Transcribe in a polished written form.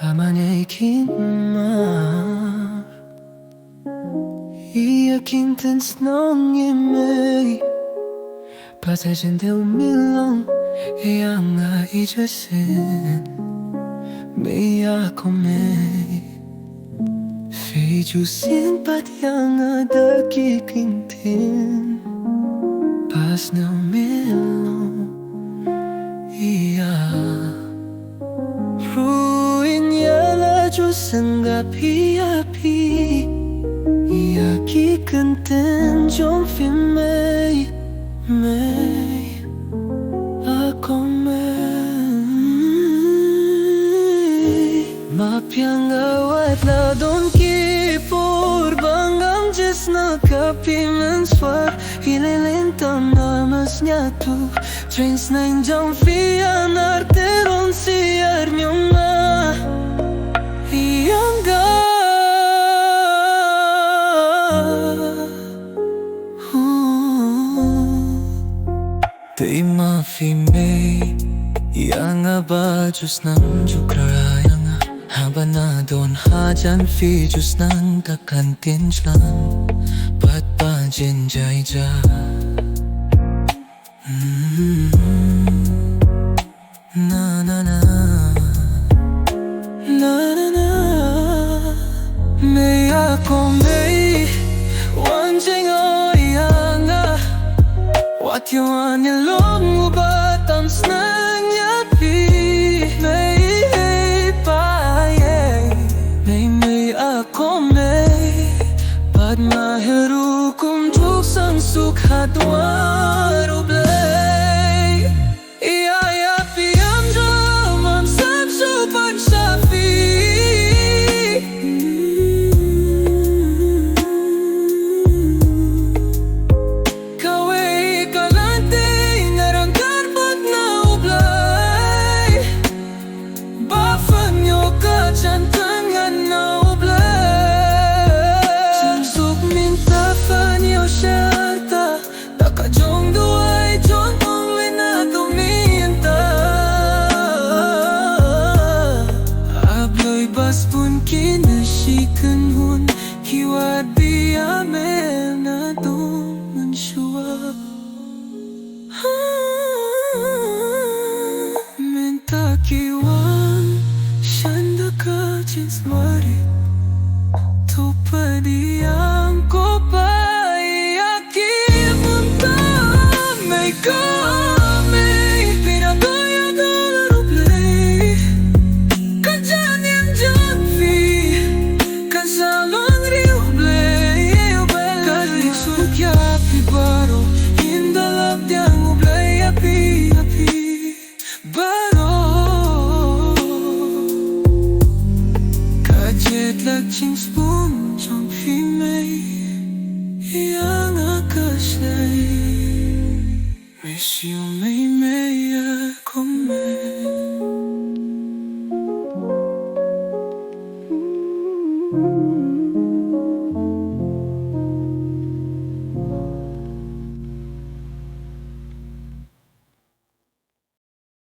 Amanyakin 이야긴 뜬스렁임의 빠져진데 운밀렁 이양아 이제는 미야komay Phi chú xin bắt yang ở đất kỳ kinh thiên Pas nào milong iya Ruin ya la chú sanggap hiapi 이야기 끝은 좀 filmay may ako may Mapiang awat la don ki purbangam jisna kapi menswar Ililintam namas nyatu Trains na injam fian arteron siar nyuma Iyangga Di mafi may Yang ba Diyos ng jukraya nga Haba na doon hajan fi Diyos ng kakantin siyang Ba't pa jinjay ja Na na na Na na na May ako may Wanjing o nga What you want you long but I'm snang yapi May pa May ako may Pag mahirukum Tuksang sukhat warublay Iyayapi ang drum Ang sabso pagsafi Bas pun kinasikan hun Hiwat biyame na doon syuap Minta kiwan Shanda ka jinswari Tupadi ang ko pa Iyakin munta May kami Pinagoya dollar play Kanjan yang Salon Rio Blay Kali sukya